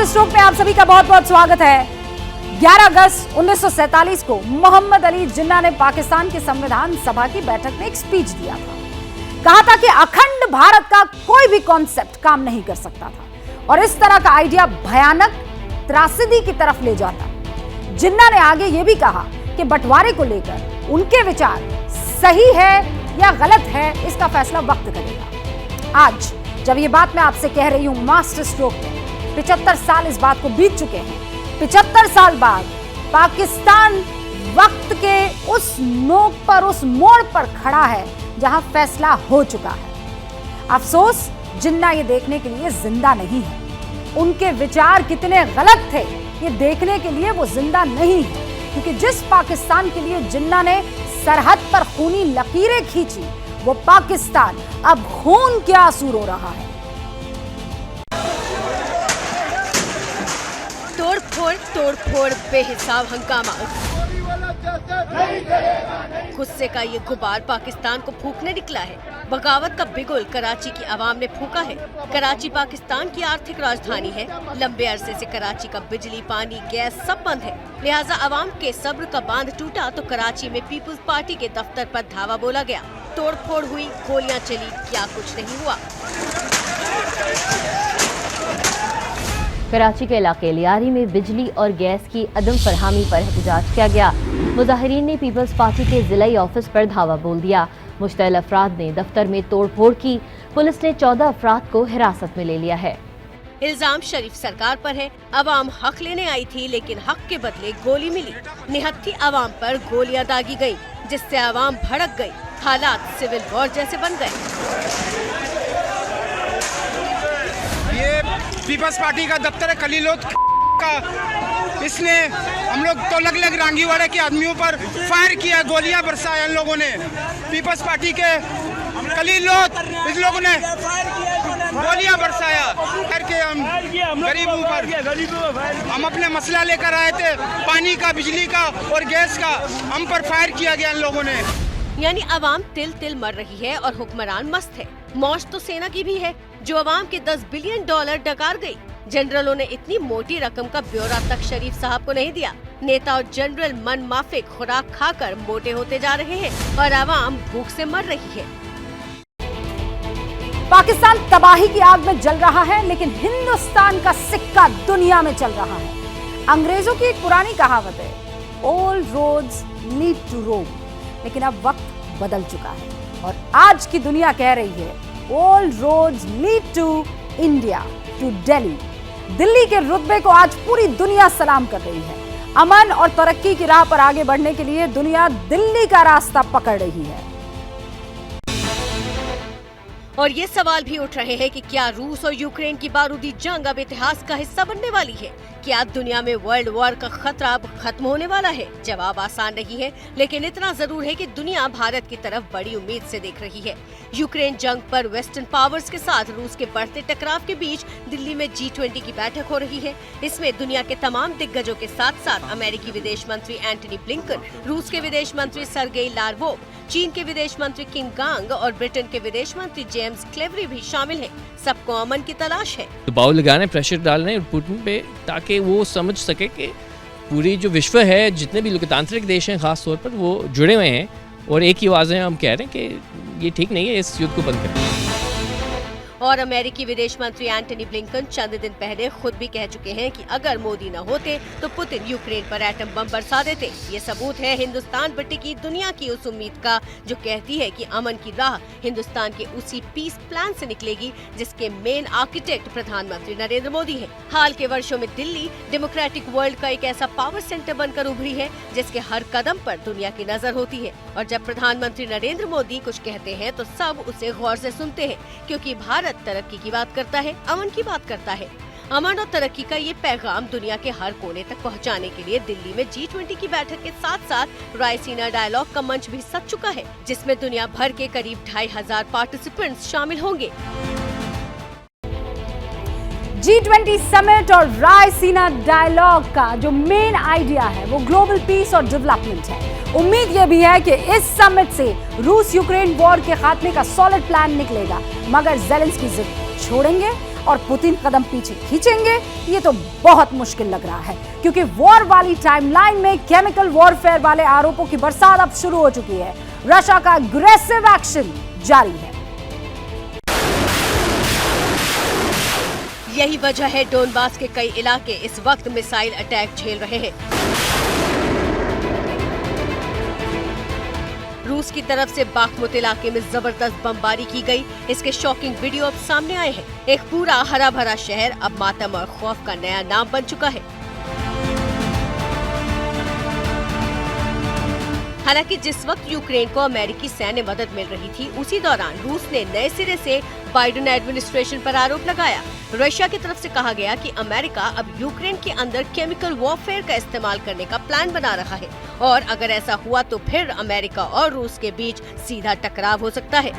Master stroke में आप सभी का बहुत बहुत स्वागत है। 11 अगस्त 1947 को मोहम्मद अली जिन्ना ने पाकिस्तान की संविधान सभा की बैठक में एक स्पीच दिया था। कहा था कि अखंड भारत का कोई भी कॉन्सेप्ट काम नहीं कर सकता था और इस तरह का आइडिया भयानक त्रासदी की तरफ ले जाता। जिन्ना ने आगे यह भी कहा कि बंटवारे को लेकर उनके विचार सही है या गलत है, इसका फैसला वक्त करेगा। आज जब ये बात मैं आपसे कह रही हूं मास्टर स्ट्रोक में, 75 साल इस बात को बीत चुके हैं। 75 साल बाद पाकिस्तान वक्त के उस नोक पर, उस मोड़ पर खड़ा है जहां फैसला हो चुका है। अफसोस जिन्ना ये देखने के लिए जिंदा नहीं है। उनके विचार कितने गलत थे ये देखने के लिए वो जिंदा नहीं है, क्योंकि जिस पाकिस्तान के लिए जिन्ना ने सरहद पर खूनी लकीरें खींची, वो पाकिस्तान अब खून के आंसू रो रहा है। तोड़-फोड़ बेहिसाब हंगामा। गुस्से का ये गुबार पाकिस्तान को फूंकने निकला है। बगावत का बिगुल कराची की आवाम ने फूंका है। कराची पाकिस्तान की आर्थिक राजधानी है। लंबे अरसे से कराची का बिजली, पानी, गैस सब बंद है। लिहाजा आवाम के सब्र का बांध टूटा तो कराची में पीपुल्स पार्टी के दफ्तर पर धावा बोला गया। तोड़फोड़ हुई, गोलियां चली, क्या कुछ नहीं हुआ। कराची के इलाके लियारी में बिजली और गैस की अदम फरहमी पर एहतजाज किया गया। मुजाहिरीन ने पीपल्स पार्टी के जिलाई ऑफिस पर धावा बोल दिया। मुश्तइल अफराद ने दफ्तर में तोड़फोड़ की। पुलिस ने 14 अफराद को हिरासत में ले लिया है। इल्जाम शरीफ सरकार पर है। अवाम हक लेने आई थी, लेकिन हक के बदले गोली मिली। निहत्थी अवाम पर गोलियां दागी गयी, जिससे अवाम भड़क गयी। हालात सिविल वॉर जैसे बन गए। ये पीपल्स पार्टी का दफ्तर है खलीलोत का। इसने हम लोग तो अलग रांगीवाड़े के आदमियों पर फायर किया, गोलियां बरसाया इन लोगों ने। पीपल्स पार्टी के खलीलोत इस लोगों ने गोलियां बरसाया करके हम गरीबों पर। हम अपने मसला लेकर आए थे, पानी का, बिजली का और गैस का। हम पर फायर किया गया इन लोगों ने। यानी अवाम तिल तिल मर रही है और हुक्मरान मस्त है। मौज तो सेना की भी है, जो अवाम के $10 बिलियन डकार गई। जनरलों ने इतनी मोटी रकम का ब्यौरा तक शरीफ साहब को नहीं दिया। नेता और जनरल मन माफिक खुराक खाकर मोटे होते जा रहे हैं और अवाम भूख से मर रही है। पाकिस्तान तबाही की आग में जल रहा है, लेकिन हिंदुस्तान का सिक्का दुनिया में चल रहा है। अंग्रेजों की एक पुरानी कहावत है, ऑल रोड्स लीड टू रोम, लेकिन अब वक्त बदल चुका है और आज की दुनिया कह रही है all roads lead to India, to Delhi. Delhi के रुतबे को आज पूरी दुनिया सलाम कर रही है। अमन और तरक्की की राह पर आगे बढ़ने के लिए दुनिया दिल्ली का रास्ता पकड़ रही है। और ये सवाल भी उठ रहे हैं कि क्या रूस और यूक्रेन की बारूदी जंग अब इतिहास का हिस्सा बनने वाली है? क्या दुनिया में वर्ल्ड वॉर का खतरा अब खत्म होने वाला है? जवाब आसान नहीं है, लेकिन इतना जरूर है कि दुनिया भारत की तरफ बड़ी उम्मीद से देख रही है। यूक्रेन जंग पर वेस्टर्न पावर्स के साथ रूस के बढ़ते टकराव के बीच दिल्ली में G20 की बैठक हो रही है। इसमें दुनिया के तमाम दिग्गजों के साथ साथ अमेरिकी विदेश मंत्री एंटनी ब्लिंकन, रूस के विदेश मंत्री सर्गेई लावरोव, चीन के विदेश मंत्री किंग गांग और ब्रिटेन के विदेश मंत्री जेम्स क्लेवरी भी शामिल हैं। सबको अमन की तलाश है। दबाव लगाने, प्रेशर डालने पुतिन पे, ताकि वो समझ सके कि पूरी जो विश्व है, जितने भी लोकतांत्रिक देश हैं खास तौर पर, वो जुड़े हुए हैं और एक ही आवाज़ है। हम कह रहे हैं कि ये ठीक नहीं है, इस युद्ध को बंद करें। और अमेरिकी विदेश मंत्री एंटनी ब्लिंकन चंद दिन पहले खुद भी कह चुके हैं कि अगर मोदी न होते तो पुतिन यूक्रेन पर एटम बम बरसा देते। ये सबूत है हिंदुस्तान पर टिकी दुनिया की उस उम्मीद का जो कहती है कि अमन की राह हिंदुस्तान के उसी पीस प्लान से निकलेगी जिसके मेन आर्किटेक्ट प्रधानमंत्री नरेंद्र मोदी है। हाल के वर्षों में दिल्ली डेमोक्रेटिक वर्ल्ड का एक ऐसा पावर सेंटर बनकर उभरी है जिसके हर कदम पर दुनिया की नजर होती है। और जब प्रधानमंत्री नरेंद्र मोदी कुछ कहते हैं तो सब उसे गौर से सुनते हैं, क्योंकि भारत तरक्की की बात करता है, अमन की बात करता है। अमन और तरक्की का ये पैगाम दुनिया के हर कोने तक पहुंचाने के लिए दिल्ली में G20 की बैठक के साथ साथ रायसीना डायलॉग का मंच भी सज चुका है, जिसमें दुनिया भर के करीब 2500 पार्टिसिपेंट्स शामिल होंगे। G20 समिट और रायसीना डायलॉग का जो मेन आइडिया है वो ग्लोबल पीस और डेवलपमेंट है। उम्मीद ये भी है कि इस समिट से रूस यूक्रेन वॉर के खात्मे का सॉलिड प्लान निकलेगा, मगर ज़ेलेंस्की जिद छोड़ेंगे? और पुतिन कदम पीछे खींचेंगे, ये तो बहुत मुश्किल लग रहा है, क्योंकि वॉर वाली टाइमलाइन में केमिकल वॉरफेयर वाले आरोपों की बरसात अब शुरू हो चुकी है। रशिया का अग्रेसिव एक्शन जारी है। यही वजह है डोनबास के कई इलाके इस वक्त मिसाइल अटैक झेल रहे हैं। रूस की तरफ से बाखमुत इलाके में जबरदस्त बमबारी की गई। इसके शॉकिंग वीडियो अब सामने आए हैं। एक पूरा हरा भरा शहर अब मातम और खौफ का नया नाम बन चुका है। हालांकि जिस वक्त यूक्रेन को अमेरिकी सैन्य मदद मिल रही थी, उसी दौरान रूस ने नए सिरे से बाइडेन एडमिनिस्ट्रेशन पर आरोप लगाया। रशिया की तरफ से कहा गया कि अमेरिका अब यूक्रेन के अंदर केमिकल वॉरफेयर का इस्तेमाल करने का प्लान बना रहा है और अगर ऐसा हुआ तो फिर अमेरिका और रूस के बीच सीधा टकराव हो सकता है।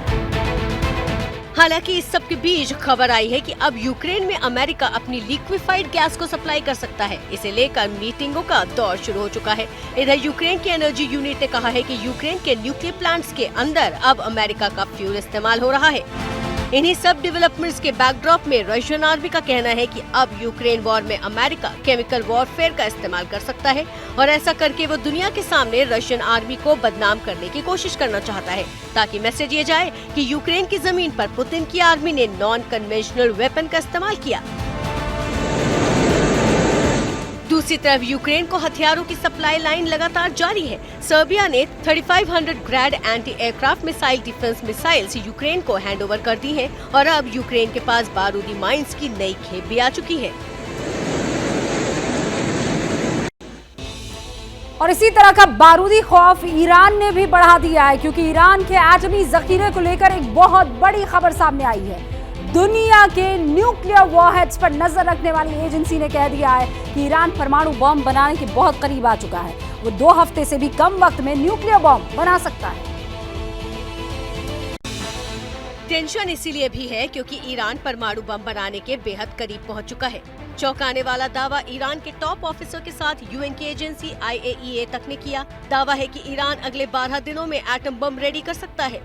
हालांकि इस सब के बीच खबर आई है कि अब यूक्रेन में अमेरिका अपनी लिक्विफाइड गैस को सप्लाई कर सकता है। इसे लेकर मीटिंगों का दौर शुरू हो चुका है। इधर यूक्रेन की एनर्जी यूनिट ने कहा है कि यूक्रेन के न्यूक्लियर प्लांट्स के अंदर अब अमेरिका का फ्यूल इस्तेमाल हो रहा है। इन्हीं सब डेवलपमेंट्स के बैकड्रॉप में रशियन आर्मी का कहना है कि अब यूक्रेन वॉर में अमेरिका केमिकल वॉरफेयर का इस्तेमाल कर सकता है और ऐसा करके वो दुनिया के सामने रशियन आर्मी को बदनाम करने की कोशिश करना चाहता है, ताकि मैसेज ये जाए कि यूक्रेन की जमीन पर पुतिन की आर्मी ने नॉन कन्वेंशनल वेपन का इस्तेमाल किया। दूसरी तरफ यूक्रेन को हथियारों की सप्लाई लाइन लगातार जारी है। सर्बिया ने 3500 grad anti aircraft missile defence missiles Ukraine को हैंडओवर कर दी हैं और अब यूक्रेन के पास बारूदी माइंस की नई खेप भी आ चुकी है। और इसी तरह का बारूदी खौफ ईरान ने भी बढ़ा दिया है, क्योंकि ईरान के एटमी जखीरे को लेकर एक बहुत बड़ी खबर सामने आई है। दुनिया के न्यूक्लियर वॉरहेड्स पर नजर रखने वाली एजेंसी ने कह दिया है कि ईरान परमाणु बम बनाने के बहुत करीब आ चुका है। वो 2 हफ्ते से भी कम वक्त में न्यूक्लियर बम बना सकता है। टेंशन इसीलिए भी है क्योंकि ईरान परमाणु बम बनाने के बेहद करीब पहुंच चुका है। चौंकाने वाला दावा ईरान के टॉप ऑफिसर के साथ यूएन की एजेंसी IAEA तक ने किया। दावा है कि ईरान अगले 12 दिनों में एटम बम रेडी कर सकता है।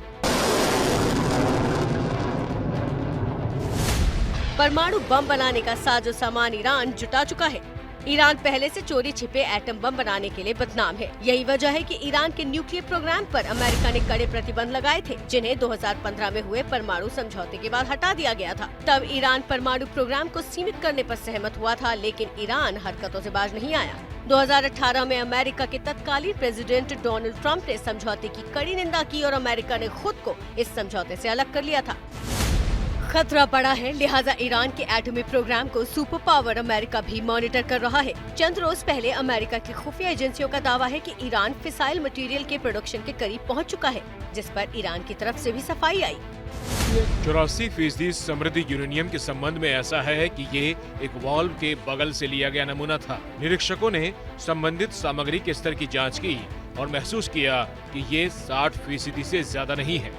परमाणु बम बनाने का साजो सामान ईरान जुटा चुका है। ईरान पहले से चोरी छिपे एटम बम बनाने के लिए बदनाम है। यही वजह है कि ईरान के न्यूक्लियर प्रोग्राम पर अमेरिका ने कड़े प्रतिबंध लगाए थे, जिन्हें 2015 में हुए परमाणु समझौते के बाद हटा दिया गया था। तब ईरान परमाणु प्रोग्राम को सीमित करने पर सहमत हुआ था, लेकिन ईरान हरकतों से बाज नहीं आया। 2018 में अमेरिका के तत्कालीन प्रेसिडेंट डोनाल्ड ट्रंप ने समझौते की कड़ी निंदा की और अमेरिका ने खुद को इस समझौते से अलग कर लिया था। खतरा बड़ा है, लिहाजा ईरान के एटमी प्रोग्राम को सुपर पावर अमेरिका भी मॉनिटर कर रहा है। चंद रोज पहले अमेरिका की खुफिया एजेंसियों का दावा है कि ईरान फिसाइल मटेरियल के प्रोडक्शन के करीब पहुंच चुका है, जिस पर ईरान की तरफ से भी सफाई आई। 84% समृद्धि यूरेनियम के संबंध में ऐसा है कि ये एक वाल्व के बगल से लिया गया नमूना था। निरीक्षकों ने संबंधित सामग्री के स्तर की जांच की और महसूस किया कि ये 60% से ज्यादा नहीं है।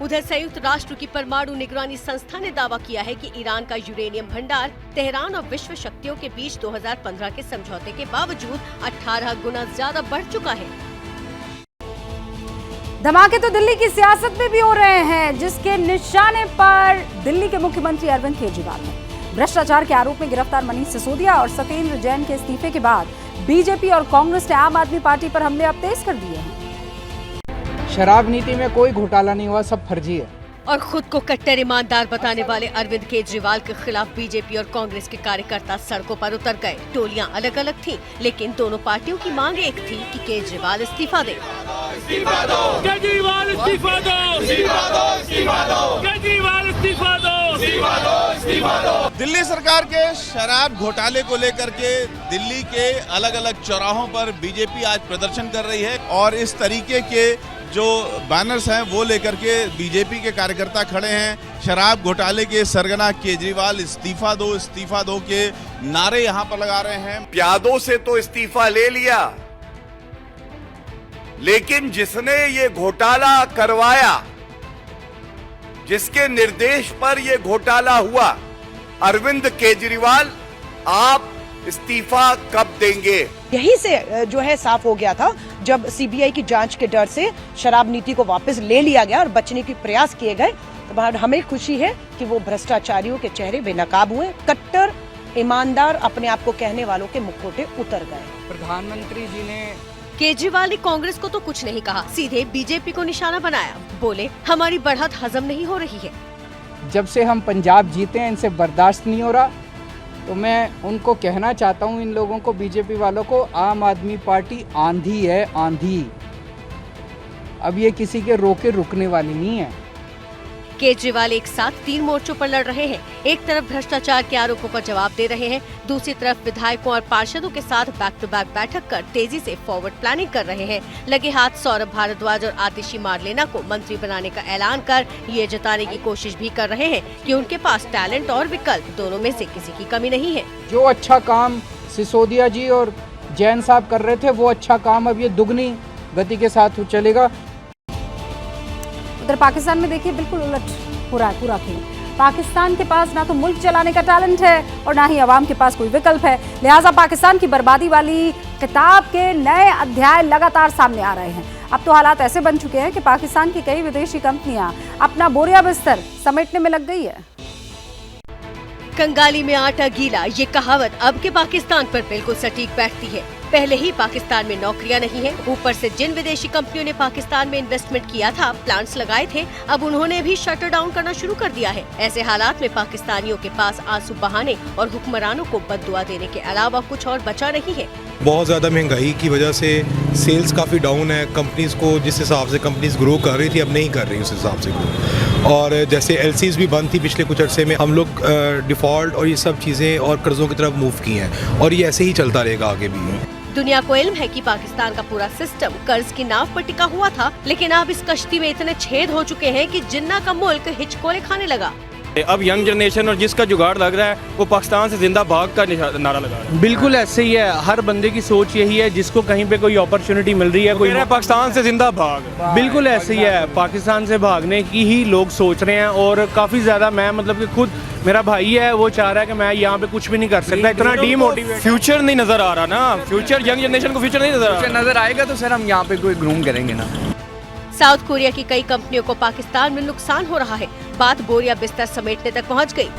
उधर संयुक्त राष्ट्र की परमाणु निगरानी संस्था ने दावा किया है कि ईरान का यूरेनियम भंडार तेहरान और विश्व शक्तियों के बीच 2015 के समझौते के बावजूद 18 गुना ज्यादा बढ़ चुका है। धमाके तो दिल्ली की सियासत में भी हो रहे हैं, जिसके निशाने पर दिल्ली के मुख्यमंत्री अरविंद केजरीवाल हैं। भ्रष्टाचार के आरोप में गिरफ्तार मनीष सिसोदिया और सत्येंद्र जैन के इस्तीफे के बाद बीजेपी और कांग्रेस ने आम आदमी पार्टी पर हमले अब तेज कर दिए हैं। शराब नीति में कोई घोटाला नहीं हुआ, सब फर्जी है। और खुद को कट्टर ईमानदार बताने वाले अरविंद केजरीवाल के खिलाफ बीजेपी और कांग्रेस के कार्यकर्ता सड़कों पर उतर गए। टोलियां अलग अलग थीं, लेकिन दोनों पार्टियों की मांग एक थी कि केजरीवाल इस्तीफा दे। केजरीवाल इस्तीफा दो, केजरीवाल इस्तीफा दो। दिल्ली सरकार के शराब घोटाले को लेकर के दिल्ली के अलग अलग चौराहों पर बीजेपी आज प्रदर्शन कर रही है और इस तरीके के जो बैनर्स हैं वो लेकर के बीजेपी के कार्यकर्ता खड़े हैं। शराब घोटाले के सरगना केजरीवाल इस्तीफा दो के नारे यहाँ पर लगा रहे हैं। प्यादों से तो इस्तीफा ले लिया, लेकिन जिसने ये घोटाला करवाया, जिसके निर्देश पर ये घोटाला हुआ, अरविंद केजरीवाल, आप इस्तीफा कब देंगे? यहीं से जो है साफ हो गया था जब सीबीआई की जांच के डर से शराब नीति को वापस ले लिया गया और बचने के प्रयास किए गए तो हमें खुशी है कि वो भ्रष्टाचारियों के चेहरे बेनकाब हुए, कट्टर ईमानदार अपने आप को कहने वालों के मुखौटे उतर गए। प्रधानमंत्री जी ने केजरीवाल ने कांग्रेस को तो कुछ नहीं कहा, सीधे बीजेपी को निशाना बनाया। बोले हमारी बढ़त हजम नहीं हो रही है। जब से हम पंजाब जीते हैं इनसे बर्दाश्त नहीं हो रहा, तो मैं उनको कहना चाहता हूं, इन लोगों को, बीजेपी वालों को, आम आदमी पार्टी आंधी है, आंधी। अब ये किसी के रोके रुकने वाली नहीं है। केजरीवाल एक साथ 3 मोर्चों पर लड़ रहे हैं। एक तरफ भ्रष्टाचार के आरोपों का जवाब दे रहे हैं, दूसरी तरफ विधायकों और पार्षदों के साथ बैक टू बैक बैठक कर तेजी से फॉरवर्ड प्लानिंग कर रहे हैं। लगे हाथ सौरभ भारद्वाज और आतिशी मारलेना को मंत्री बनाने का ऐलान कर ये जताने की कोशिश भी कर रहे हैं कि उनके पास टैलेंट और विकल्प दोनों में से किसी की कमी नहीं है। जो अच्छा काम सिसोदिया जी और जैन साहब कर रहे थे, वो अच्छा काम अब ये दुगनी गति के साथ चलेगा। उधर पाकिस्तान में देखिए बिल्कुल उलट हो रहा है पूरा खेल। पाकिस्तान के पास ना तो मुल्क चलाने का टैलेंट है और ना ही अवाम के पास कोई विकल्प है। लिहाजा पाकिस्तान की बर्बादी वाली किताब के नए अध्याय लगातार सामने आ रहे हैं। अब तो हालात ऐसे बन चुके हैं कि पाकिस्तान की कई विदेशी कंपनियां अपना बोरिया बिस्तर समेटने में लग गई है। कंगाली में आटा गीला, ये कहावत अब के पाकिस्तान पर बिल्कुल सटीक बैठती है। पहले ही पाकिस्तान में नौकरियां नहीं है, ऊपर से जिन विदेशी कंपनियों ने पाकिस्तान में इन्वेस्टमेंट किया था, प्लांट्स लगाए थे, अब उन्होंने भी शटर डाउन करना शुरू कर दिया है। ऐसे हालात में पाकिस्तानियों के पास आंसू बहाने और हुक्मरानों को बद्दुआ देने के अलावा कुछ और बचा नहीं है। बहुत ज़्यादा महंगाई की वजह से सेल्स काफ़ी डाउन है। कंपनीज को जिस हिसाब से कंपनीज ग्रो कर रही थी, अब नहीं कर रही उस हिसाब से ग्रो। और जैसे एलसीज भी बंद थी पिछले कुछ अरसे में, हम लोग डिफ़ॉल्ट और ये सब चीज़ें और कर्ज़ों की तरफ मूव की हैं और ये ऐसे ही चलता रहेगा आगे भी। दुनिया को इल्म है कि पाकिस्तान का पूरा सिस्टम कर्ज की नाव पर टिका हुआ था, लेकिन अब इस कश्ती में इतने छेद हो चुके हैं कि जिन्ना का मुल्क हिचकोले खाने लगा। अब यंग जनरेशन और जिसका जुगाड़ लग रहा है वो पाकिस्तान से जिंदा भाग का नारा लगा रहा है। बिल्कुल ऐसे ही है, हर बंदे की सोच यही है, जिसको कहीं पे कोई अपॉर्चुनिटी मिल रही है, कोई पाकिस्तान से जिंदा भाग। बिल्कुल ऐसे ही है, पाकिस्तान से भागने की ही लोग सोच रहे हैं। और काफ़ी ज़्यादा, मैं मतलब कि खुद मेरा भाई है, वो चाह रहा है कि मैं यहाँ पे कुछ भी नहीं कर सकता, इतना डीमोटिवेट। फ्यूचर नहीं नजर आ रहा ना, फ्यूचर यंग जनरेशन को फ्यूचर नहीं नजर आएगा तो सर हम यहाँ पे कोई ग्रूम करेंगे ना। साउथ कोरिया की कई कंपनियों को पाकिस्तान में नुकसान हो रहा है। बात बोरिया बिस्तर समेटने तक पहुंच गई।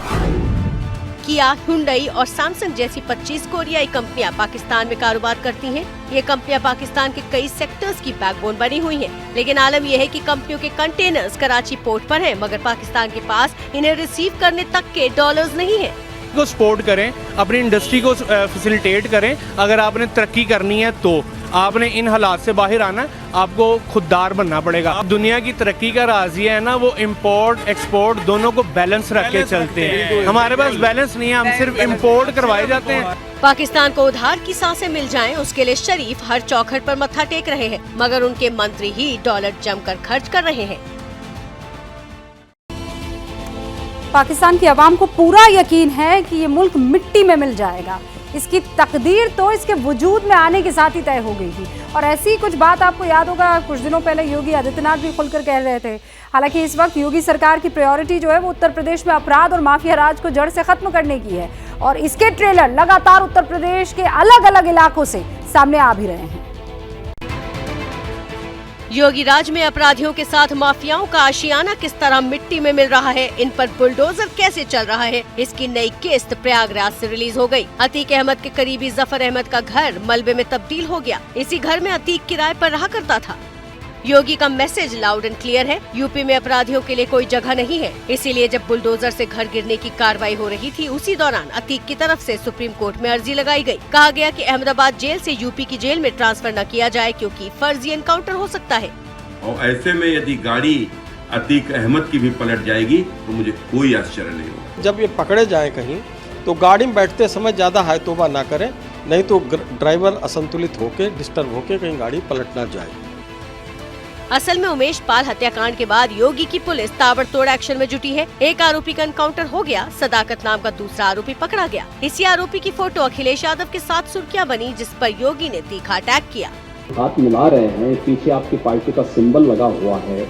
किया, हुंडई और सैमसंग जैसी 25 कोरियाई कंपनियां पाकिस्तान में कारोबार करती हैं। ये कंपनियां पाकिस्तान के कई सेक्टर्स की बैकबोन बनी हुई हैं। लेकिन आलम यह है कि कंपनियों के कंटेनर्स कराची पोर्ट पर हैं, मगर पाकिस्तान के पास इन्हें रिसीव करने तक के डॉलर्स नहीं है। को सपोर्ट करें, अपनी इंडस्ट्री को फैसिलिटेट करें। अगर आपने तरक्की करनी है तो आपने इन हालात से बाहर आना, आपको खुददार बनना पड़ेगा। दुनिया की तरक्की का राज ये है ना, वो इंपोर्ट एक्सपोर्ट दोनों को बैलेंस रख के चलते हैं। हमारे पास बैलेंस नहीं है, हम सिर्फ इंपोर्ट करवाए जाते हैं। पाकिस्तान को उधार की सांसें मिल जाएं, उसके लिए शरीफ हर चौखट पर मत्था टेक रहे हैं, मगर उनके मंत्री ही डॉलर जमकर खर्च कर रहे हैं। पाकिस्तान की आवाम को पूरा यकीन है कि ये मुल्क मिट्टी में मिल जाएगा। इसकी तकदीर तो इसके वजूद में आने के साथ ही तय हो गई थी। और ऐसी ही कुछ बात आपको याद होगा, कुछ दिनों पहले योगी आदित्यनाथ भी खुलकर कह रहे थे। हालांकि इस वक्त योगी सरकार की प्रायोरिटी जो है वो उत्तर प्रदेश में अपराध और माफिया राज को जड़ से खत्म करने की है। और इसके ट्रेलर लगातार उत्तर प्रदेश के अलग अलग इलाकों से सामने आ भी रहे हैं। योगी राज में अपराधियों के साथ माफियाओं का आशियाना किस तरह मिट्टी में मिल रहा है, इन पर बुलडोजर कैसे चल रहा है, इसकी नई किस्त प्रयागराज से रिलीज हो गई। अतीक अहमद के करीबी जफर अहमद का घर मलबे में तब्दील हो गया। इसी घर में अतीक किराए पर रहा करता था। योगी का मैसेज लाउड एंड क्लियर है, यूपी में अपराधियों के लिए कोई जगह नहीं है। इसीलिए जब बुलडोजर से घर गिरने की कार्रवाई हो रही थी, उसी दौरान अतीक की तरफ से सुप्रीम कोर्ट में अर्जी लगाई गई। कहा गया कि अहमदाबाद जेल से यूपी की जेल में ट्रांसफर न किया जाए, क्योंकि फर्जी एनकाउंटर हो सकता है। और ऐसे में यदि गाड़ी अतीक अहमद की भी पलट जाएगी तो मुझे कोई आश्चर्य नहीं होगा। जब ये पकड़े जाए कहीं तो गाड़ी में बैठते समय ज्यादा हाय तौबा ना करें, नहीं तो ड्राइवर असंतुलित होकर डिस्टर्ब होकर कहीं गाड़ी पलट ना जाए। असल में उमेश पाल हत्याकांड के बाद योगी की पुलिस ताबड़तोड़ एक्शन में जुटी है। एक आरोपी का एनकाउंटर हो गया, सदाकत नाम का दूसरा आरोपी पकड़ा गया। इसी आरोपी की फोटो अखिलेश यादव के साथ सुर्खियां बनी, जिस पर योगी ने तीखा अटैक किया। हाथ मिला रहे हैं, पीछे आपकी पार्टी का सिंबल लगा हुआ है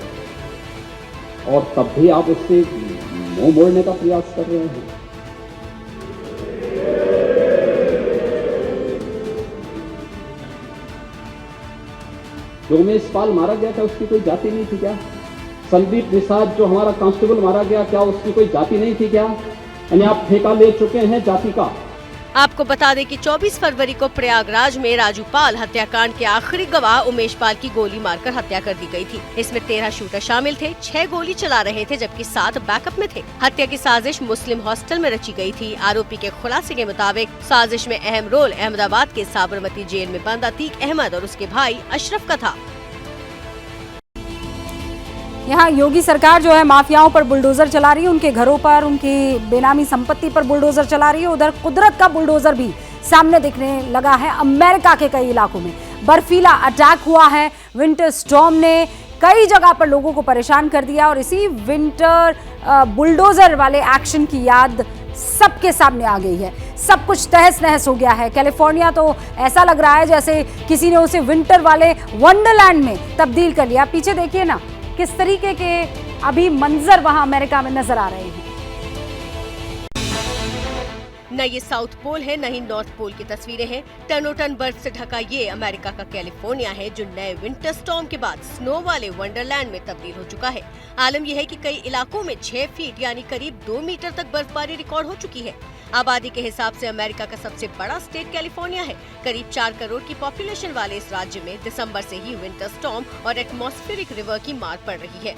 और तब भी आप उससे मुंह मोड़ने का प्रयास कर रहे हैं। जो उमेश पाल मारा गया था उसकी कोई जाति नहीं थी क्या? संदीप निषाद जो हमारा कांस्टेबल मारा गया, क्या उसकी कोई जाति नहीं थी क्या? यानी आप ठेका ले चुके हैं जाति का। आपको बता दें कि 24 फरवरी को प्रयागराज में राजू पाल हत्याकांड के आखिरी गवाह उमेश पाल की गोली मारकर हत्या कर दी गई थी। इसमें 13 शूटर शामिल थे, 6 गोली चला रहे थे जबकि 7 बैकअप में थे। हत्या की साजिश मुस्लिम हॉस्टल में रची गई थी। आरोपी के खुलासे के मुताबिक साजिश में अहम रोल अहमदाबाद के साबरमती जेल में बंद अतीक अहमद और उसके भाई अशरफ का था। यहाँ योगी सरकार जो है माफियाओं पर बुलडोजर चला रही है, उनके घरों पर, उनकी बेनामी संपत्ति पर बुलडोजर चला रही है। उधर कुदरत का बुलडोजर भी सामने दिखने लगा है। अमेरिका के कई इलाकों में बर्फीला अटैक हुआ है। विंटर स्टॉर्म ने कई जगह पर लोगों को परेशान कर दिया और इसी विंटर बुलडोजर वाले एक्शन की याद सबके सामने आ गई है। सब कुछ तहस नहस हो गया है। कैलिफोर्निया तो ऐसा लग रहा है जैसे किसी ने उसे विंटर वाले वंडरलैंड में तब्दील कर लिया। पीछे देखिए ना किस तरीके के अभी मंजर वहां अमेरिका में नजर आ रहे हैं। न ये साउथ पोल है न ही नॉर्थ पोल की तस्वीरें हैं। टनों टन बर्फ से ढका ये अमेरिका का कैलिफोर्निया है जो नए विंटर स्टॉर्म के बाद स्नो वाले वंडरलैंड में तब्दील हो चुका है। आलम यह है कि कई इलाकों में 6 फीट यानी करीब 2 मीटर तक बर्फबारी रिकॉर्ड हो चुकी है। आबादी के हिसाब से अमेरिका का सबसे बड़ा स्टेट कैलिफोर्निया है। करीब 4 करोड़ की पॉपुलेशन वाले इस राज्य में दिसंबर से ही विंटर स्टॉर्म और एटमॉस्फेरिक रिवर की मार पड़ रही है।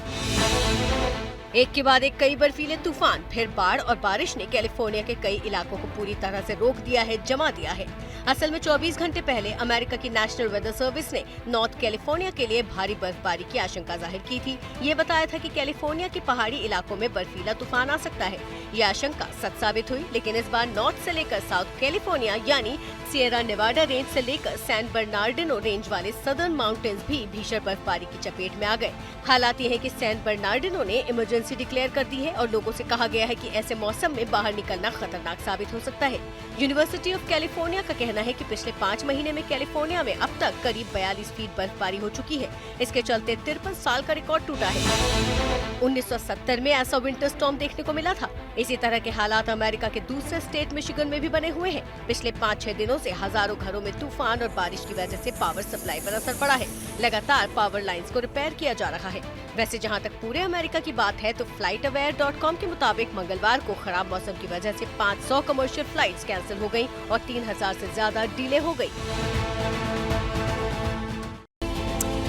एक के बाद एक कई बर्फीले तूफान, फिर बाढ़ और बारिश ने कैलिफोर्निया के कई इलाकों को पूरी तरह से रोक दिया है, जमा दिया है। असल में 24 घंटे पहले अमेरिका की नेशनल वेदर सर्विस ने नॉर्थ कैलिफोर्निया के लिए भारी बर्फबारी की आशंका जाहिर की थी। ये बताया था कि कैलिफोर्निया के पहाड़ी इलाकों में बर्फीला तूफान आ सकता है। ये आशंका सच साबित हुई, लेकिन इस बार नॉर्थ से लेकर साउथ कैलिफोर्निया यानी सिएरा नेवाडा रेंज से लेकर सैन बर्नार्डिनो रेंज वाले सदर्न माउंटेन्स भी भीषण बर्फबारी की चपेट में आ गए। हालात ये है कि सैन बर्नार्डिनो ने इमरजेंसी डिक्लेयर कर दी है और लोगों से कहा गया है कि ऐसे मौसम में बाहर निकलना खतरनाक साबित हो सकता है। यूनिवर्सिटी ऑफ कैलिफोर्निया का कहना है कि पिछले 5 महीने में कैलिफोर्निया में अब तक करीब 42 फीट बर्फबारी हो चुकी है। इसके चलते 53 साल का रिकॉर्ड टूटा है। 1970 में ऐसा विंटर स्टॉर्म देखने को मिला था। इसी तरह के हालात अमेरिका के दूसरे स्टेट मिशिगन में भी बने हुए हैं। पिछले 5-6 दिनों से हजारों घरों में तूफान और बारिश की वजह से पावर सप्लाई पर असर पड़ा है। लगातार पावर लाइंस को रिपेयर किया जा रहा है। वैसे जहां तक पूरे अमेरिका की बात है तो FlightAware.com के मुताबिक मंगलवार को खराब मौसम की वजह से 500 कमर्शियल फ्लाइट्स कैंसिल हो गयी और 3000 से ज्यादा डिले हो गयी।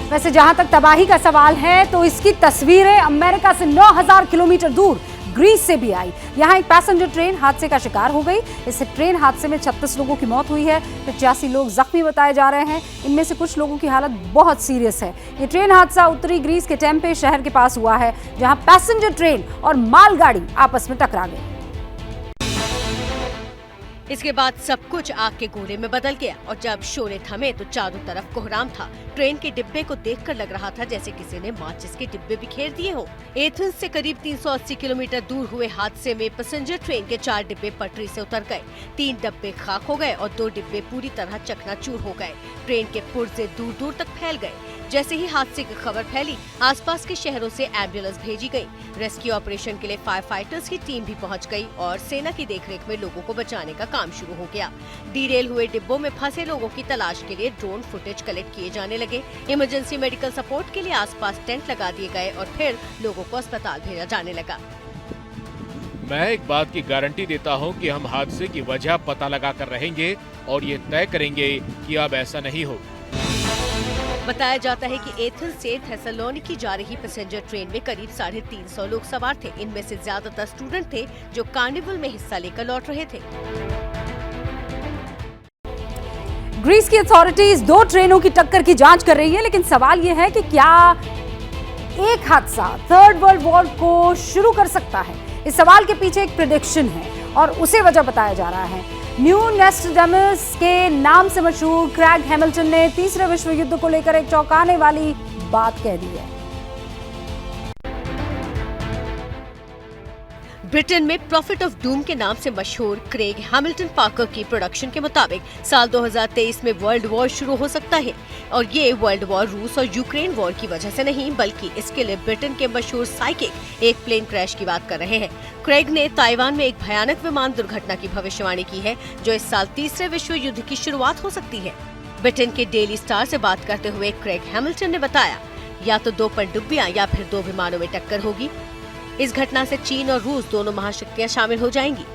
वैसे जहां तक तबाही का सवाल है तो इसकी तस्वीरें अमेरिका से 9000 किलोमीटर दूर ग्रीस से भी आई। यहाँ एक पैसेंजर ट्रेन हादसे का शिकार हो गई। इस ट्रेन हादसे में 36 लोगों की मौत हुई है, 85 लोग जख्मी बताए जा रहे हैं। इनमें से कुछ लोगों की हालत बहुत सीरियस है। ये ट्रेन हादसा उत्तरी ग्रीस के टेम्पे शहर के पास हुआ है, जहां पैसेंजर ट्रेन और मालगाड़ी आपस में टकरा गई। इसके बाद सब कुछ आग के गोले में बदल गया और जब शोरे थमे तो चारों तरफ कोहराम था। ट्रेन के डिब्बे को देखकर लग रहा था जैसे किसी ने माचिस के डिब्बे बिखेर दिए हों। एथेंस से करीब 380 किलोमीटर दूर हुए हादसे में पैसेंजर ट्रेन के 4 डिब्बे पटरी से उतर गए। 3 डिब्बे खाक हो गए और 2 डिब्बे पूरी तरह चकनाचूर हो गए। ट्रेन के पुर्जे दूर दूर तक फैल गए। जैसे ही हादसे की खबर फैली, आसपास के शहरों से एम्बुलेंस भेजी गई। रेस्क्यू ऑपरेशन के लिए फायर फाइटर्स की टीम भी पहुंच गई और सेना की देखरेख में लोगों को बचाने का काम शुरू हो गया। डीरेल हुए डिब्बों में फंसे लोगों की तलाश के लिए ड्रोन फुटेज कलेक्ट किए जाने लगे। इमरजेंसी मेडिकल सपोर्ट के लिए आसपास टेंट लगा दिए गए और फिर लोगों को अस्पताल भेजा जाने लगा। मैं एक बात की गारंटी देता हूं कि हम हादसे की वजह पता लगा कर रहेंगे और ये तय करेंगे कि अब ऐसा नहीं हो। बताया जाता है कि एथेंस से थेसलोनिकी जा रही पैसेंजर ट्रेन में करीब 350 लोग सवार थे। इनमें से ज्यादातर स्टूडेंट थे जो कार्निवल में हिस्सा लेकर लौट रहे थे। ग्रीस की अथॉरिटीज 2 ट्रेनों की टक्कर की जांच कर रही है, लेकिन सवाल यह है कि क्या एक हादसा थर्ड वर्ल्ड वॉर को शुरू कर सकता है। इस सवाल के पीछे एक प्रेडिक्शन है और उसे वजह बताया जा रहा है। न्यू नेस्ट्राडामस के नाम से मशहूर क्रैग हैमिल्टन ने तीसरे विश्व युद्ध को लेकर एक चौंकाने वाली बात कह दी है। ब्रिटेन में प्रॉफिट ऑफ डूम के नाम से मशहूर क्रेग हैमिल्टन पार्कर की प्रोडक्शन के मुताबिक साल 2023 में वर्ल्ड वॉर शुरू हो सकता है और ये वर्ल्ड वॉर रूस और यूक्रेन वॉर की वजह से नहीं बल्कि इसके लिए ब्रिटेन के मशहूर साइकिक एक प्लेन क्रैश की बात कर रहे हैं। क्रेग ने ताइवान में एक भयानक विमान दुर्घटना की भविष्यवाणी की है जो इस साल तीसरे विश्व युद्ध की शुरुआत हो सकती है। ब्रिटेन के डेली स्टार से बात करते हुए क्रेग हैमिल्टन ने बताया, या तो 2 पनडुब्बियां या फिर 2 विमानों में टक्कर होगी। इस घटना से चीन और रूस दोनों महाशक्तियां शामिल हो जाएंगी।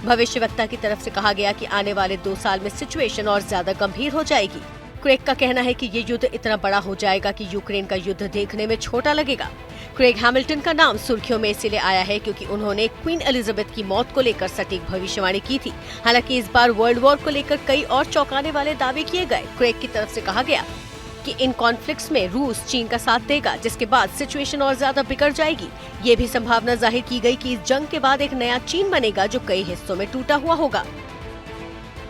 भविष्यवक्ता की तरफ से कहा गया कि आने वाले 2 साल में सिचुएशन और ज्यादा गंभीर हो जाएगी। क्रेग का कहना है कि ये युद्ध इतना बड़ा हो जाएगा कि यूक्रेन का युद्ध देखने में छोटा लगेगा। क्रेग हैमिल्टन का नाम सुर्खियों में इसलिए आया है क्योंकि उन्होंने क्वीन एलिजाबेथ की मौत को लेकर सटीक भविष्यवाणी की थी। हालांकि इस बार वर्ल्ड वॉर को लेकर कई और चौंकाने वाले दावे किए गए। क्रेग की तरफ से कहा गया कि इन कॉन्फ्लिक्ट्स में रूस चीन का साथ देगा, जिसके बाद सिचुएशन और ज्यादा बिगड़ जाएगी। ये भी संभावना जाहिर की गई कि इस जंग के बाद एक नया चीन बनेगा जो कई हिस्सों में टूटा हुआ होगा।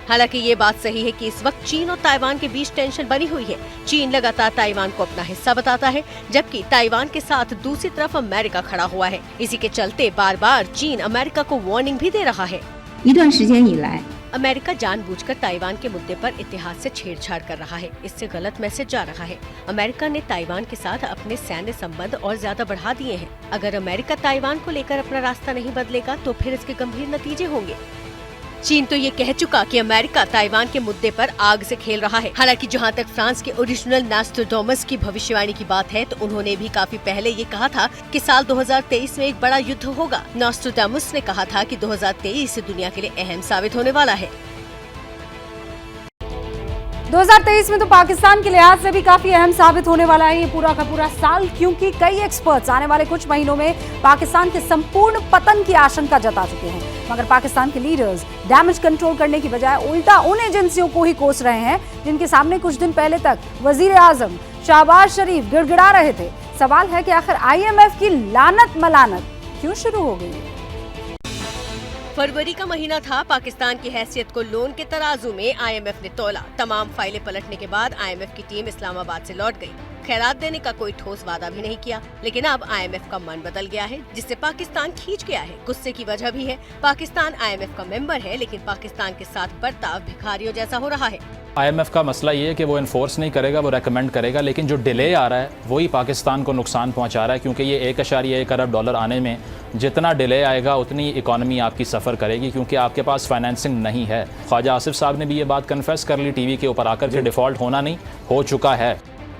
हालांकि ये बात सही है कि इस वक्त चीन और ताइवान के बीच टेंशन बनी हुई है। चीन लगातार ताइवान को अपना हिस्सा बताता है, जबकि ताइवान के साथ दूसरी तरफ अमेरिका खड़ा हुआ है। इसी के चलते बार बार चीन अमेरिका को वार्निंग भी दे रहा है। अमेरिका जानबूझकर ताइवान के मुद्दे पर इतिहास से छेड़छाड़ कर रहा है। इससे गलत मैसेज जा रहा है। अमेरिका ने ताइवान के साथ अपने सैन्य संबंध और ज्यादा बढ़ा दिए हैं। अगर अमेरिका ताइवान को लेकर अपना रास्ता नहीं बदलेगा तो फिर इसके गंभीर नतीजे होंगे। चीन तो ये कह चुका कि अमेरिका ताइवान के मुद्दे पर आग से खेल रहा है। हालांकि जहां तक फ्रांस के ओरिजिनल नॉस्ट्राडामस की भविष्यवाणी की बात है, तो उन्होंने भी काफी पहले ये कहा था कि साल 2023 में एक बड़ा युद्ध होगा। नॉस्ट्राडामस ने कहा था कि 2023 दुनिया के लिए अहम साबित होने वाला है। 2023 में तो पाकिस्तान के लिहाज से भी काफी अहम साबित होने वाला है ये पूरा का पूरा साल, क्योंकि कई एक्सपर्ट्स आने वाले कुछ महीनों में पाकिस्तान के संपूर्ण पतन की आशंका जता चुके हैं। मगर पाकिस्तान के लीडर्स डैमेज कंट्रोल करने की बजाय उल्टा उन एजेंसियों को ही कोस रहे हैं जिनके सामने कुछ दिन पहले तक वजीर आजम शहबाज शरीफ गिड़गिड़ा रहे थे। सवाल है कि आखिर IMF की लानत मलानत क्यों शुरू हो गई है? फरवरी का महीना था। पाकिस्तान की हैसियत को लोन के तराजू में IMF ने तोला। तमाम फाइलें पलटने के बाद IMF की टीम इस्लामाबाद से लौट गई। खैरात देने का कोई ठोस वादा भी नहीं किया। लेकिन अब IMF का मन बदल गया है, जिससे पाकिस्तान खींच गया है। गुस्से की वजह भी है। पाकिस्तान IMF का मेंबर है, लेकिन पाकिस्तान के साथ बर्ताव भिखारियों जैसा हो रहा है। IMF का मसला ये है कि वो इन्फोर्स नहीं करेगा, वो रेकमेंड करेगा, लेकिन जो डिले आ रहा है वही पाकिस्तान को नुकसान पहुंचा रहा है। क्योंकि ये $1.1 अरब आने में जितना डिले आएगा उतनी इकॉनमी आपकी सफ़र करेगी, क्योंकि आपके पास फाइनेंसिंग नहीं है। ख्वाजा आसिफ साहब ने भी ये बात कन्फेस कर ली टीवी के ऊपर आकर के डिफ़ॉल्ट होना नहीं हो चुका है।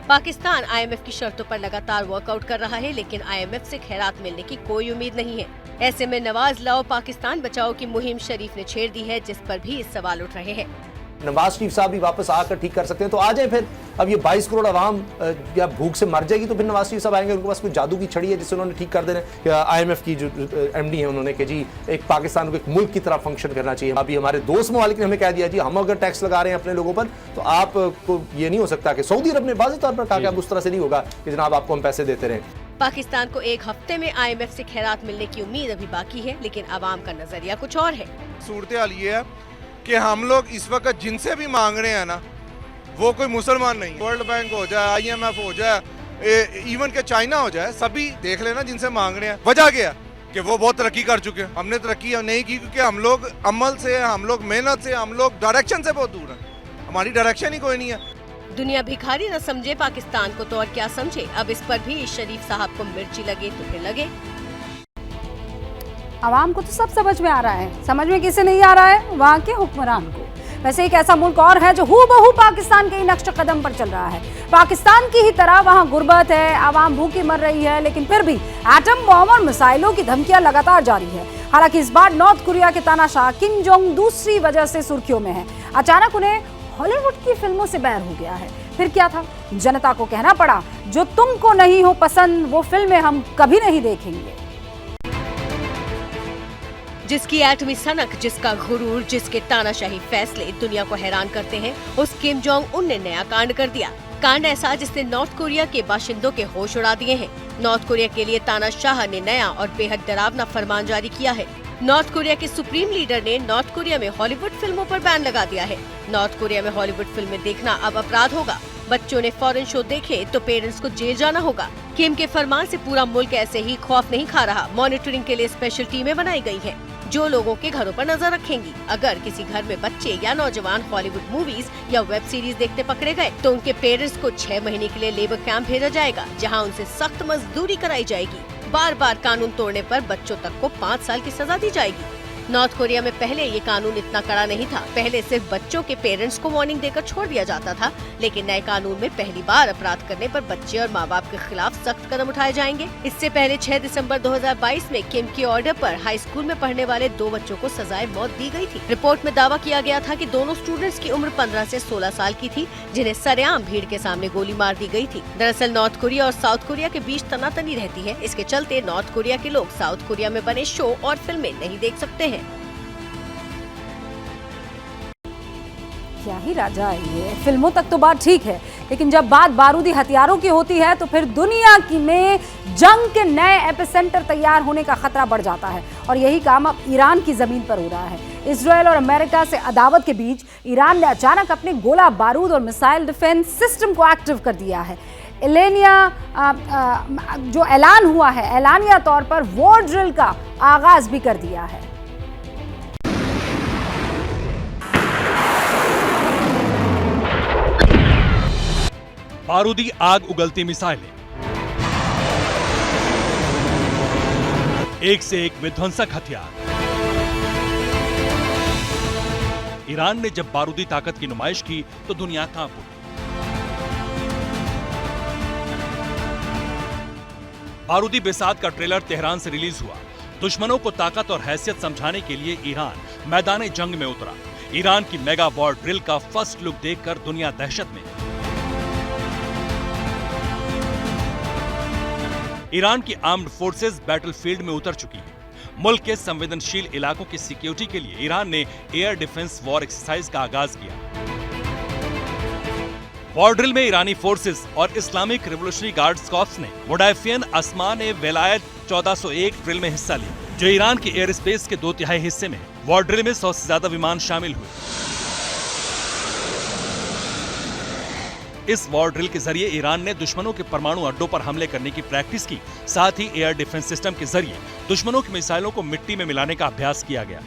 पाकिस्तान IMF की शर्तों पर लगातार वर्कआउट कर रहा है, लेकिन IMF से खैरात मिलने की कोई उम्मीद नहीं है। ऐसे में नवाज लाओ पाकिस्तान बचाओ की मुहिम शरीफ ने छेड़ दी है, जिस पर भी सवाल उठ रहे हैं। नवाज शरीफ साहब भी वापस आकर ठीक कर सकते हैं तो आ जाए फिर। अब ये 22 करोड़ आवाम या भूख से मर जाएगी तो फिर नवाज शरीफ साहब आएंगे, उनके पास कोई जादू की छड़ी है जिससे उन्होंने ठीक कर देना। IMF की जो MD है उन्होंने कि जी एक पाकिस्तान को एक मुल्क की तरह फंक्शन करना चाहिए। अभी हमारे दोस्त ममालिक ने हमें कह दिया जी हम अगर टैक्स लगा रहे हैं अपने लोगों पर तो आपको ये नहीं हो सकता कि सऊदी अरब ने वाज़ेह तौर पर कहा कि अब उस तरह से नहीं होगा कि जनाब आपको हम पैसे देते रहें। पाकिस्तान को एक हफ्ते में IMF से खैरात मिलने की उम्मीद अभी बाकी है, लेकिन आवाम का नजरिया कुछ और है। सूरत हाल ये है कि हम लोग इस वक्त जिनसे भी मांग रहे हैं ना, वो कोई मुसलमान नहीं। वर्ल्ड बैंक हो जाए, IMF हो जाए, इवन के चाइना हो जाए, सभी देख लेना जिनसे मांग रहे हैं। वजह क्या है कि वो बहुत तरक्की कर चुके हैं। हमने तरक्की नहीं की क्योंकि हम लोग अमल से, हम लोग मेहनत से, हम लोग डायरेक्शन से बहुत दूर हैं। हमारी डायरेक्शन ही कोई नहीं है। दुनिया भिखारी न समझे पाकिस्तान को तो और क्या समझे। अब इस पर भी शरीफ साहब को मिर्ची लगे तो फिर लगे। आवाम को तो सब समझ में आ रहा है, समझ में किसे नहीं आ रहा है? वहाँ के हुक्मरान को। वैसे एक ऐसा मुल्क और है जो हूबहू पाकिस्तान के ही नक्श कदम पर चल रहा है। पाकिस्तान की ही तरह वहाँ गुर्बत है, आवाम भूखी मर रही है, लेकिन फिर भी एटम बॉम्ब और मिसाइलों की धमकियां लगातार जारी है। हालांकि इस बार नॉर्थ कोरिया के तानाशाह किम जोंग दूसरी वजह से सुर्खियों में है। अचानक उन्हें हॉलीवुड की फिल्मों से बैर हो गया है। फिर क्या था? जनता को कहना पड़ा जो तुमको नहीं हो पसंद वो फिल्में हम कभी नहीं देखेंगे। जिसकी एटमी सनक, जिसका गुरूर, जिसके तानाशाही फैसले दुनिया को हैरान करते हैं, उस किम जोंग उन ने नया कांड कर दिया। कांड ऐसा जिसने नॉर्थ कोरिया के बाशिंदों के होश उड़ा दिए हैं। नॉर्थ कोरिया के लिए तानाशाह ने नया और बेहद डरावना फरमान जारी किया है। नॉर्थ कोरिया के सुप्रीम लीडर ने नॉर्थ कोरिया में हॉलीवुड फिल्मों पर बैन लगा दिया है। नॉर्थ कोरिया में हॉलीवुड फिल्में देखना अब अपराध होगा। बच्चों ने फॉरेन शो देखे तो पेरेंट्स को जेल जाना होगा। किम के फरमान से पूरा मुल्क ऐसे ही खौफ नहीं खा रहा। मॉनिटरिंग के लिए स्पेशल टीमें बनाई गई हैं, जो लोगों के घरों पर नजर रखेंगी। अगर किसी घर में बच्चे या नौजवान हॉलीवुड मूवीज या वेब सीरीज देखते पकड़े गए तो उनके पेरेंट्स को 6 महीने के लिए लेबर कैंप भेजा जाएगा, जहां उनसे सख्त मजदूरी कराई जाएगी। बार बार कानून तोड़ने पर बच्चों तक को 5 साल की सजा दी जाएगी। नॉर्थ कोरिया में पहले ये कानून इतना कड़ा नहीं था। पहले सिर्फ बच्चों के पेरेंट्स को वार्निंग देकर छोड़ दिया जाता था, लेकिन नए कानून में पहली बार अपराध करने पर बच्चे और माँ बाप के खिलाफ सख्त कदम उठाए जाएंगे। इससे पहले 6 दिसंबर 2022 में किम के ऑर्डर पर हाई स्कूल में पढ़ने वाले 2 बच्चों को सजाए मौत दी गई थी। रिपोर्ट में दावा किया गया था कि दोनों स्टूडेंट्स की उम्र 15 से 16 साल की थी, जिन्हें सरेआम भीड़ के सामने गोली मार दी गई थी। दरअसल नॉर्थ कोरिया और साउथ कोरिया के बीच तनातनी रहती है। इसके चलते नॉर्थ कोरिया के लोग साउथ कोरिया में बने शो और फिल्में नहीं देख सकते हैं। क्या ही राजा है ये। फिल्मों तक तो बात ठीक है, लेकिन जब बात बारूदी हथियारों की होती है तो फिर दुनिया की में जंग के नए एपिसेंटर तैयार होने का खतरा बढ़ जाता है। और यही काम अब ईरान की जमीन पर हो रहा है। इजरायल और अमेरिका से अदावत के बीच ईरान ने अचानक अपने गोला बारूद और मिसाइल डिफेंस सिस्टम को एक्टिव कर दिया है। जो ऐलान हुआ है, ऐलानिया तौर पर वॉर ड्रिल का आगाज भी कर दिया है। बारूदी आग उगलती मिसाइलें, एक से एक विध्वंसक हथियार। ईरान ने जब बारूदी ताकत की नुमाइश की तो दुनिया कांप उठी। बारूदी बेसात का ट्रेलर तेहरान से रिलीज हुआ। दुश्मनों को ताकत और हैसियत समझाने के लिए ईरान मैदान जंग में उतरा। ईरान की मेगा वॉर ड्रिल का फर्स्ट लुक देखकर दुनिया दहशत में। ईरान की आर्म्ड फोर्सेस बैटलफील्ड में उतर चुकी है। मुल्क के संवेदनशील इलाकों की सिक्योरिटी के लिए ईरान ने एयर डिफेंस वॉर एक्सरसाइज का आगाज किया। वॉर ड्रिल में ईरानी फोर्सेस और इस्लामिक रिवोल्यूशनरी गार्ड्स कॉर्प्स ने मुडाफियन अस्मान ए वेलायत 1401 ड्रिल में हिस्सा लिया, जो ईरान के एयर स्पेस के 2/3 हिस्से में। वॉर ड्रिल में 100 से ज्यादा विमान शामिल हुए। इस वॉर ड्रिल के जरिए ईरान ने दुश्मनों के परमाणु अड्डों पर हमले करने की प्रैक्टिस की। साथ ही एयर डिफेंस सिस्टम के जरिए दुश्मनों की मिसाइलों को मिट्टी में मिलाने का अभ्यास किया गया।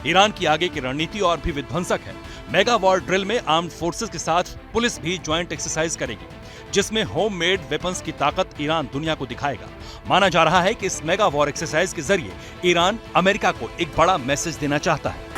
ईरान की आगे की रणनीति और भी विध्वंसक है। मेगा वॉर ड्रिल में आर्म्ड फोर्सेस के साथ पुलिस भी ज्वाइंट एक्सरसाइज करेगी, जिसमें होममेड वेपन्स की ताकत ईरान दुनिया को दिखाएगा। माना जा रहा है कि इस मेगा वॉर एक्सरसाइज के जरिए ईरान अमेरिका को एक बड़ा मैसेज देना चाहता है।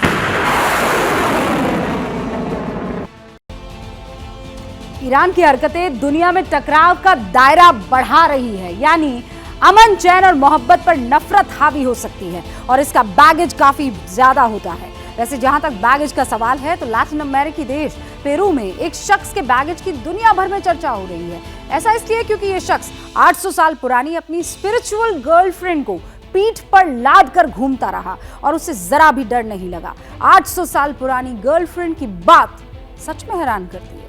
ईरान की हरकतें दुनिया में टकराव का दायरा बढ़ा रही है, यानी अमन, चैन और मोहब्बत पर नफरत हावी हो सकती है और इसका बैगेज काफी ज्यादा होता है। वैसे जहां तक बैगेज का सवाल है तो लैटिन अमेरिकी देश पेरू में एक शख्स के बैगेज की दुनिया भर में चर्चा हो रही है। ऐसा इसलिए क्योंकि ये शख्स 800 साल पुरानी अपनी स्पिरिचुअल गर्लफ्रेंड को पीठ पर लाद कर घूमता रहा और उसे जरा भी डर नहीं लगा। 800 साल पुरानी गर्लफ्रेंड की बात सच में हैरान करती है।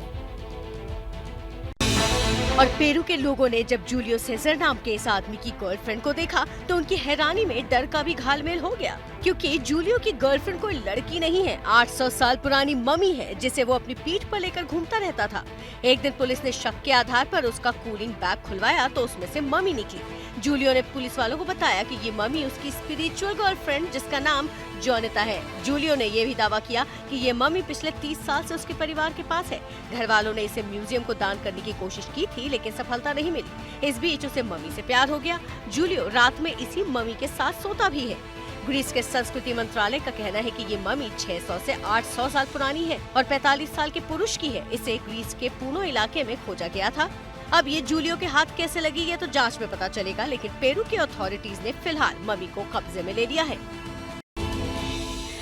और पेरू के लोगों ने जब जूलियो सेजर नाम के इस आदमी की गर्लफ्रेंड को देखा तो उनकी हैरानी में डर का भी घालमेल हो गया, क्योंकि जूलियो की गर्लफ्रेंड कोई लड़की नहीं है, 800 साल पुरानी मम्मी है जिसे वो अपनी पीठ पर लेकर घूमता रहता था। एक दिन पुलिस ने शक के आधार पर उसका कूलिंग बैग खुलवाया तो उसमें से मम्मी निकली। जूलियो ने पुलिस वालों को बताया कि ये मम्मी उसकी स्पिरिचुअल गर्लफ्रेंड जिसका नाम जोनेता है। जूलियो ने यह भी दावा किया कि ये मम्मी पिछले 30 साल से उसके परिवार के पास है। घर वालों ने इसे म्यूजियम को दान करने की कोशिश की थी, लेकिन सफलता नहीं मिली। इस बीच उसे मम्मी से प्यार हो गया। जूलियो रात में इसी मम्मी के साथ सोता भी है। ग्रीस के संस्कृति मंत्रालय का कहना है कि ये मम्मी 600 से 800 साल पुरानी है और 45 साल के पुरुष की है। इसे ग्रीस के पूनो इलाके में खोजा गया था। अब ये जूलियो के हाथ कैसे लगी ये तो जांच में पता चलेगा, लेकिन पेरू की अथॉरिटीज ने फिलहाल मम्मी को कब्जे में ले लिया है।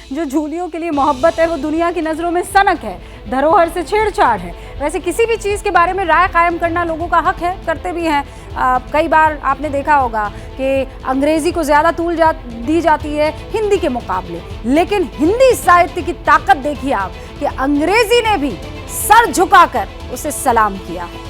जो जूलियो के लिए मोहब्बत है वो दुनिया की नजरों में सनक है, धरोहर से छेड़छाड़ है। वैसे किसी भी चीज के बारे में राय कायम करना लोगों का हक है, करते भी हैं। कई बार आपने देखा होगा कि अंग्रेजी को ज्यादा तूल दी जाती है हिंदी के मुकाबले, लेकिन हिंदी साहित्य की ताकत देखिए आप कि अंग्रेजी ने भी सर झुकाकर उसे सलाम किया है।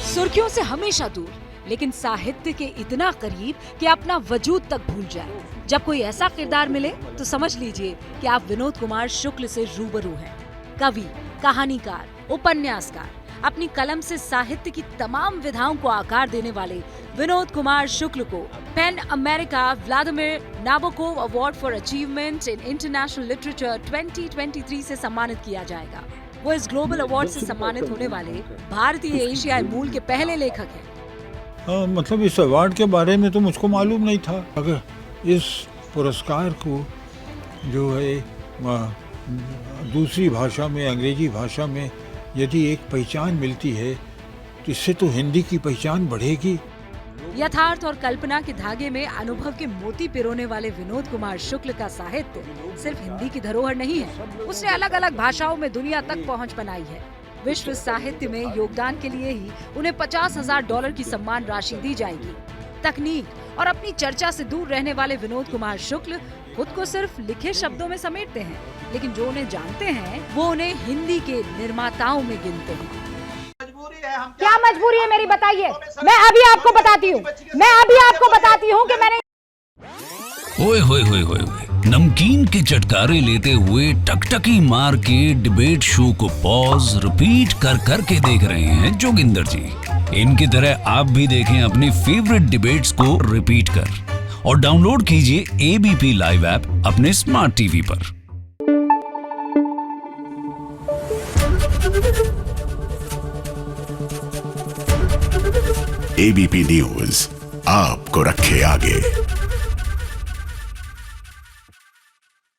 सुर्खियों से हमेशा दूर, लेकिन साहित्य के इतना करीब कि अपना वजूद तक भूल जाए। जब कोई ऐसा किरदार मिले तो समझ लीजिए कि आप विनोद कुमार शुक्ल से रूबरू हैं। कवि, कहानीकार, उपन्यासकार, अपनी कलम से साहित्य की तमाम विधाओं को आकार देने वाले विनोद कुमार शुक्ल को PEN America Vladimir Nabokov award for achievement in international literature 2023 से सम्मानित किया जाएगा। वो इस ग्लोबल अवार्ड से सम्मानित होने वाले भारतीय एशियाई मूल के पहले लेखक हैं। मतलब इस अवार्ड के बारे में तो मुझको मालूम नहीं था। अगर इस पुरस्कार को जो है दूसरी भाषा में, अंग्रेजी भाषा में यदि एक पहचान मिलती है तो इससे तो हिंदी की पहचान बढ़ेगी। यथार्थ और कल्पना के धागे में अनुभव के मोती पिरोने वाले विनोद कुमार शुक्ल का साहित्य सिर्फ हिंदी की धरोहर नहीं है, उसने अलग अलग भाषाओं में दुनिया तक पहुंच बनाई है। विश्व साहित्य में योगदान के लिए ही उन्हें $50,000 की सम्मान राशि दी जाएगी। तकनीक और अपनी चर्चा से दूर रहने वाले विनोद कुमार शुक्ल खुद को सिर्फ लिखे शब्दों में समेटते हैं, लेकिन जो उन्हें जानते हैं वो उन्हें हिंदी के निर्माताओं में गिनते हैं। क्या मजबूरी है मेरी, बताइए। मैं अभी आपको बताती हूँ कि मैंने ओए होए होए होए नमकीन के चटकारे लेते हुए टकटकी मार के डिबेट शो को पॉज रिपीट कर करके देख रहे हैं जोगिंदर जी। इनकी तरह आप भी देखें अपनी फेवरेट डिबेट्स को रिपीट कर और डाउनलोड कीजिए एबीपी लाइव ऐप अपने स्मार्ट टीवी पर। एबीपी न्यूज आपको रखे आगे।